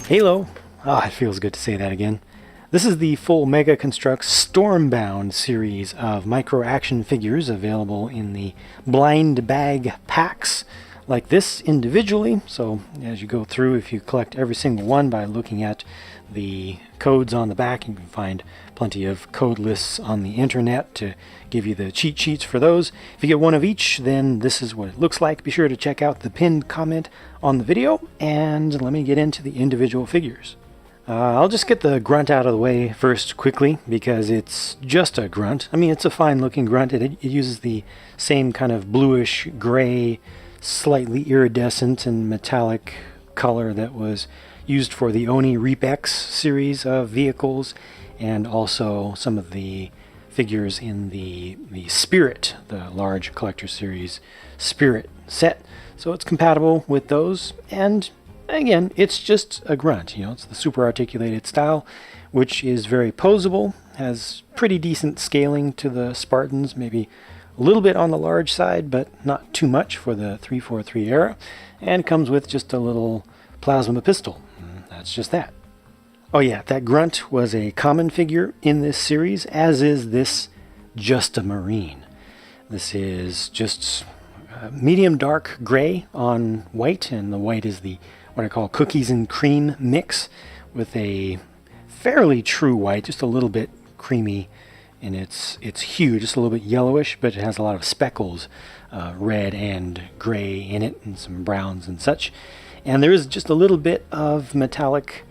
Halo. Ah, it feels good to say that again. This is the full Mega Construx Stormbound series of micro action figures available in the blind bag packs like this individually. So as you go through, if you collect every single one by looking at the codes on the back, you can find plenty of code lists on the internet to give you the cheat sheets for those. If you get one of each, then this is what it looks like. Be sure to check out the pinned comment on the video, and let me get into the individual figures. I'll just get the grunt out of the way first quickly, because it's just a grunt. I mean, it's a fine looking grunt. It uses the same kind of bluish gray, slightly iridescent and metallic color that was used for the Oni Reap-X series of vehicles, and also some of the figures in the Spirit, the large collector series Spirit set. So it's compatible with those, and again, it's just a grunt. It's the super articulated style, which is very posable, has pretty decent scaling to the Spartans, maybe a little bit on the large side, but not too much for the 343 era, and comes with just a little plasma pistol. That's just that. Oh yeah, that grunt was a common figure in this series, as is this Just a Marine. This is just medium dark gray on white, and the white is the what I call cookies and cream mix, with a fairly true white, just a little bit creamy in its hue, just a little bit yellowish, but it has a lot of speckles, red and gray in it, and some browns and such. And there is just a little bit of metallic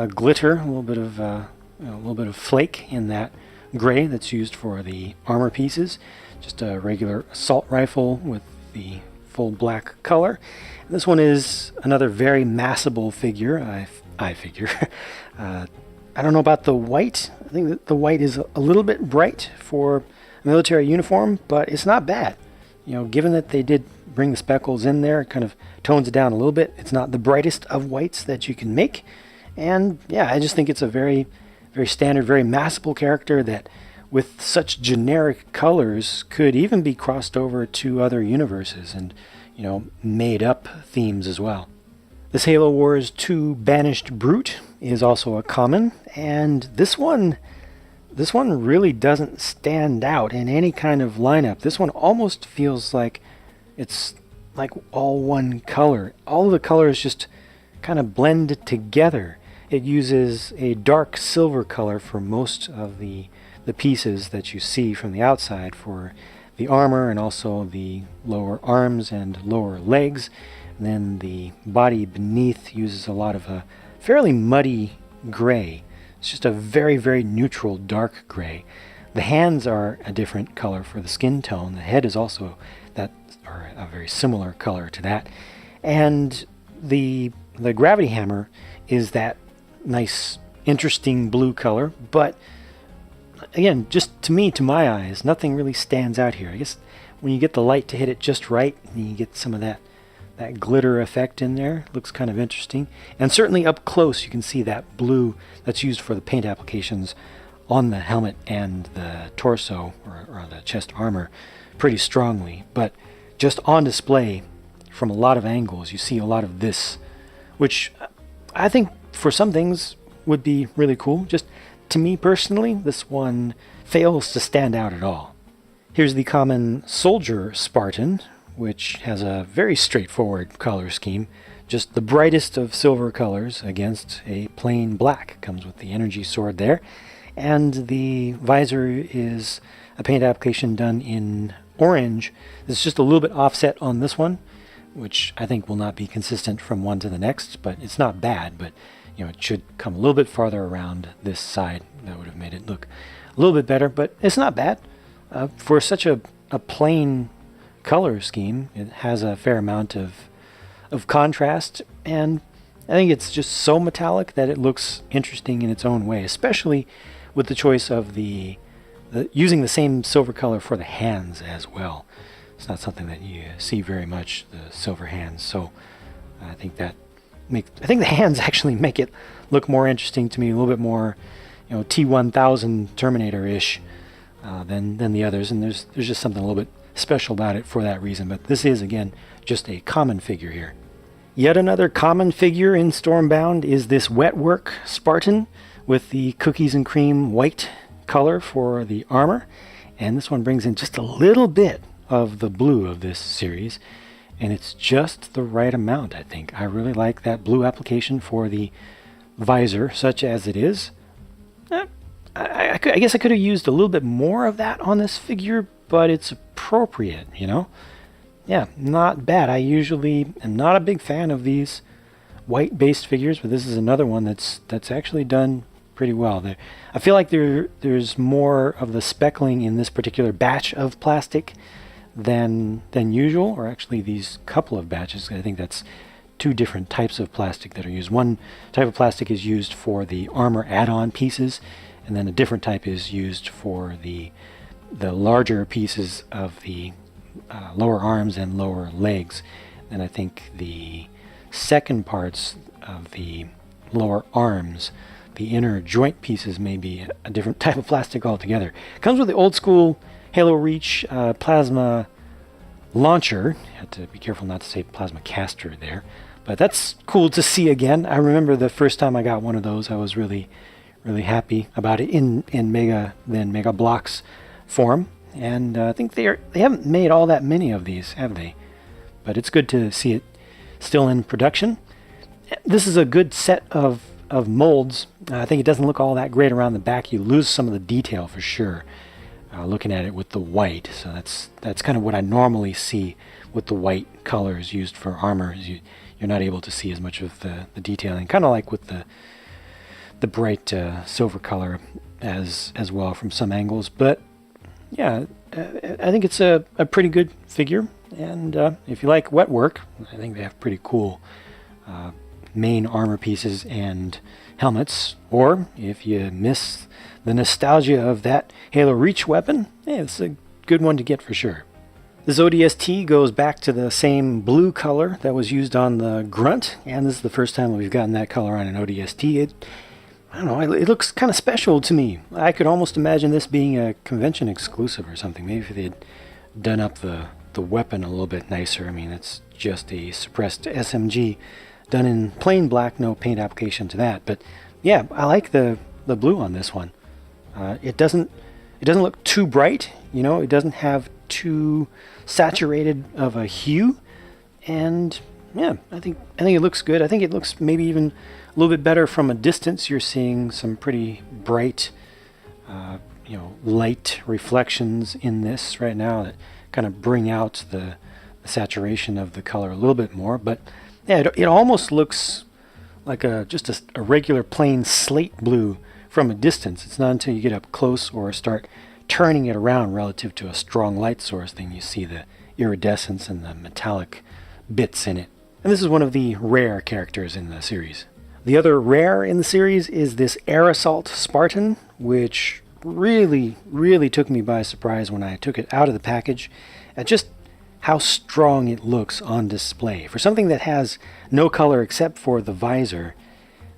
glitter, a little bit of flake in that gray that's used for the armor pieces. Just a regular assault rifle with the full black color. And this one is another very massable figure. I figure. I don't know about the white. I think that the white is a little bit bright for a military uniform, but it's not bad. Given that they did bring the speckles in there, it kind of tones it down a little bit. It's not the brightest of whites that you can make. And yeah, I just think it's a very, very standard, very massable character that, with such generic colors, could even be crossed over to other universes and, made up themes as well. This Halo Wars 2 Banished Brute is also a common, and this one really doesn't stand out in any kind of lineup. This one almost feels like it's like all one color. All of the colors just kind of blend together. It uses a dark silver color for most of the pieces that you see from the outside for the armor, and also the lower arms and lower legs. And then the body beneath uses a lot of a fairly muddy gray. It's just a very, very neutral dark gray. The hands are a different color for the skin tone. The head is also a very similar color to that. And the gravity hammer is that nice, interesting blue color, but again, just to my eyes, nothing really stands out here. I guess when you get the light to hit it just right, and you get some of that glitter effect in there, it looks kind of interesting. And certainly up close, you can see that blue that's used for the paint applications on the helmet and the torso, or the chest armor, pretty strongly. But just on display, from a lot of angles, you see a lot of this, which I think for some things would be really cool. Just to me personally, this one fails to stand out at all. Here's the common Soldier Spartan, which has a very straightforward color scheme. Just the brightest of silver colors against a plain black. Comes with the energy sword there. And the visor is a paint application done in orange. It's just a little bit offset on this one, which I think will not be consistent from one to the next, but it's not bad. But it should come a little bit farther around this side. That would have made it look a little bit better, but it's not bad. For such a plain color scheme, it has a fair amount of contrast, and I think it's just so metallic that it looks interesting in its own way, especially with the choice of using the same silver color for the hands as well. It's not something that you see very much, the silver hands, so I think the hands actually make it look more interesting to me, a little bit more, T-1000 Terminator-ish than the others, and there's just something a little bit special about it for that reason. But this is, again, just a common figure here. Yet another common figure in Stormbound is this Wetwork Spartan with the cookies and cream white color for the armor. And this one brings in just a little bit of the blue of this series. And it's just the right amount, I think. I really like that blue application for the visor, such as it is. I guess I could have used a little bit more of that on this figure, but it's appropriate, you know? Yeah, not bad. I usually am not a big fan of these white-based figures, but this is another one that's actually done pretty well. I feel like there's more of the speckling in this particular batch of plastic than usual, or actually these couple of batches. I think that's two different types of plastic that are used. One type of plastic is used for the armor add-on pieces, and then a different type is used for the larger pieces of the lower arms and lower legs. And I think the second parts of the lower arms, the inner joint pieces, may be a different type of plastic altogether. It comes with the old school Halo Reach plasma launcher. You have to be careful not to say plasma caster there, but that's cool to see again. I remember the first time I got one of those, I was really happy about it in Mega Bloks form. And I think they haven't made all that many of these, have they? But it's good to see it still in production. This is a good set of molds. I think it doesn't look all that great around the back. You lose some of the detail for sure, looking at it with the white. So that's kind of what I normally see with the white colors used for armor. Is you're not able to see as much of the detailing, kind of like with the bright silver color as well from some angles. But yeah, I think it's a pretty good figure. And if you like Wetwork, I think they have pretty cool main armor pieces and helmets. Or if you miss the nostalgia of that Halo Reach weapon, it's a good one to get for sure. This ODST goes back to the same blue color that was used on the Grunt, and this is the first time we've gotten that color on an ODST. I don't know, it looks kind of special to me. I could almost imagine this being a convention exclusive or something. Maybe if they'd done up the weapon a little bit nicer. I mean, it's just a suppressed SMG done in plain black, no paint application to that. But yeah, I like the blue on this one. It doesn't look too bright, you know. It doesn't have too saturated of a hue, and yeah, I think it looks good. I think it looks maybe even a little bit better from a distance. You're seeing some pretty bright, light reflections in this right now that kind of bring out the saturation of the color a little bit more. But yeah, it almost looks like just a regular plain slate blue from a distance. It's not until you get up close or start turning it around relative to a strong light source then you see the iridescence and the metallic bits in it. And this is one of the rare characters in the series. The other rare in the series is this Air Assault Spartan, which really took me by surprise when I took it out of the package at just how strong it looks on display. For something that has no color except for the visor,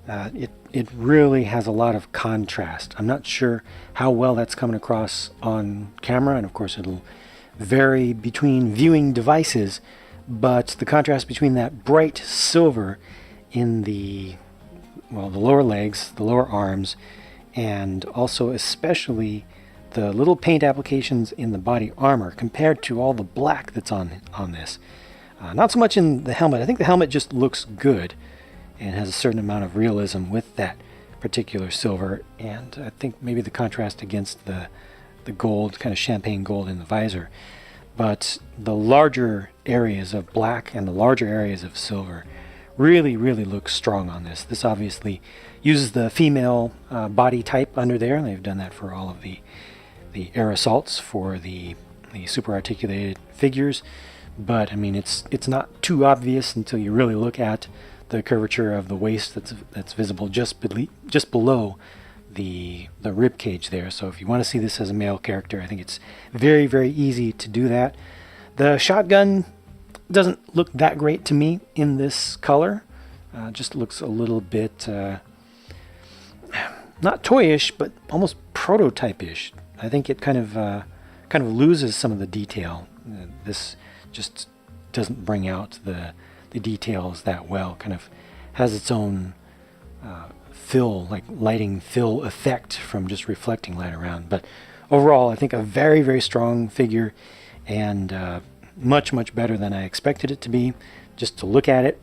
it really has a lot of contrast. I'm not sure how well that's coming across on camera, and of course it'll vary between viewing devices, but the contrast between that bright silver in the lower legs, the lower arms, and also especially the little paint applications in the body armor compared to all the black that's on this. Not so much in the helmet. I think the helmet just looks good and has a certain amount of realism with that particular silver, and I think maybe the contrast against the gold, kind of champagne gold in the visor. But the larger areas of black and the larger areas of silver really look strong on this. This obviously uses the female body type under there, and they've done that for all of the air assaults for the super articulated figures. But I mean, it's not too obvious until you really look at the curvature of the waist that's visible just below the rib cage there. So if you want to see this as a male character, I think it's very easy to do that. The shotgun doesn't look that great to me in this color. Just looks a little bit not toyish, but almost prototype-ish. I think it kind of loses some of the detail. This just doesn't bring out the the details that well. Kind of has its own fill, like lighting fill effect from just reflecting light around. But overall, I think a very, very strong figure, and much, much better than I expected it to be, just to look at it,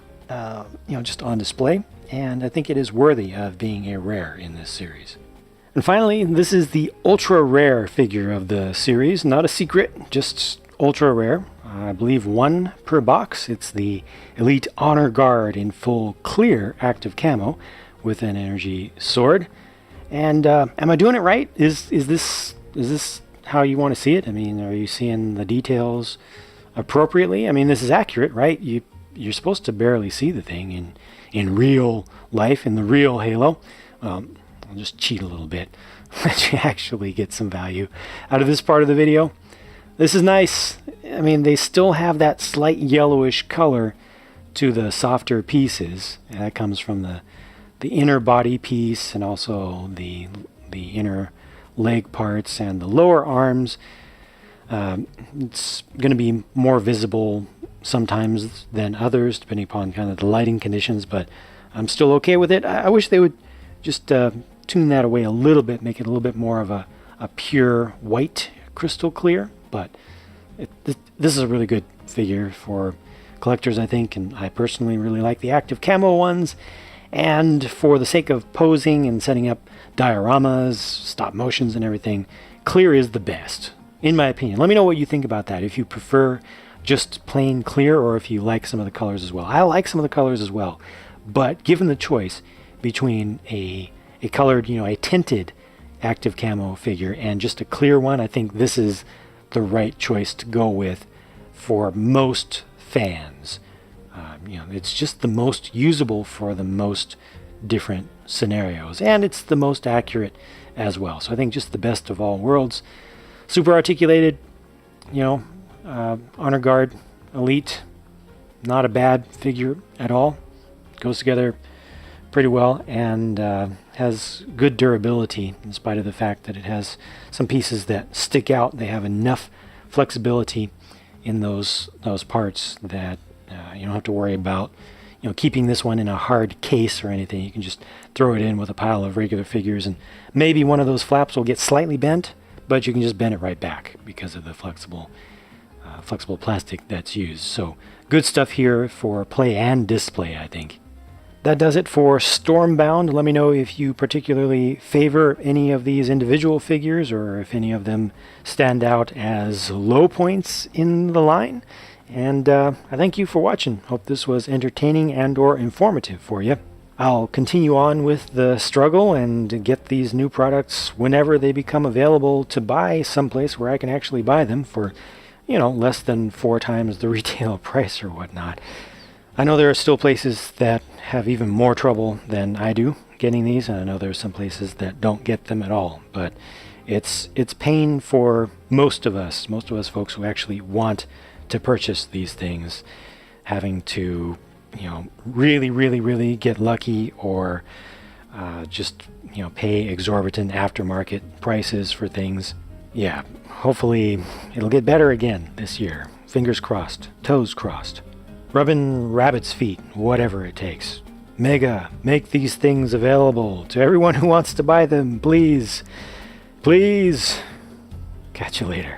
just on display. And I think it is worthy of being a rare in this series. And finally, this is the ultra rare figure of the series. Not a secret, just ultra rare. I believe 1 per box. It's the Elite Honor Guard in full clear active camo with an energy sword. And am I doing it right? Is this how you want to see it? I mean, are you seeing the details appropriately? I mean, this is accurate, right? You're supposed to barely see the thing in real life, in the real Halo. I'll just cheat a little bit, let you actually get some value out of this part of the video. This is nice. I mean, they still have that slight yellowish color to the softer pieces, and that comes from the inner body piece, and also the inner leg parts and the lower arms. It's going to be more visible sometimes than others, depending upon kind of the lighting conditions, but I'm still okay with it. I wish they would just tune that away a little bit, make it a little bit more of a pure white crystal clear. But this is a really good figure for collectors, I think, and I personally really like the active camo ones. And for the sake of posing and setting up dioramas, stop motions and everything, clear is the best, in my opinion. Let me know what you think about that, if you prefer just plain clear or if you like some of the colors as well. I like some of the colors as well, but given the choice between a colored, a tinted active camo figure and just a clear one, I think this is the right choice to go with for most fans. It's just the most usable for the most different scenarios, and it's the most accurate as well. So I think just the best of all worlds. Super articulated, Honor Guard Elite, not a bad figure at all. Goes together pretty well, and has good durability in spite of the fact that it has some pieces that stick out. They have enough flexibility in those parts that you don't have to worry about keeping this one in a hard case or anything. You can just throw it in with a pile of regular figures, and maybe one of those flaps will get slightly bent, but you can just bend it right back because of the flexible plastic that's used. So good stuff here for play and display, I think. That does it for Stormbound. Let me know if you particularly favor any of these individual figures, or if any of them stand out as low points in the line. And I thank you for watching. Hope this was entertaining and or informative for you. I'll continue on with the struggle and get these new products whenever they become available to buy someplace where I can actually buy them for, less than 4 times the retail price or whatnot. I know there are still places that have even more trouble than I do getting these, and I know there are some places that don't get them at all. But it's pain for most of us folks who actually want to purchase these things, having to really get lucky, or just pay exorbitant aftermarket prices for things. Yeah, hopefully it'll get better again this year. Fingers crossed, toes crossed. Rubbing rabbit's feet, whatever it takes. Mega, make these things available to everyone who wants to buy them, please. Please. Catch you later.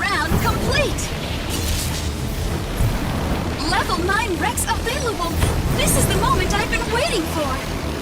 Round complete! Level 9 Rex available! This is the moment I've been waiting for!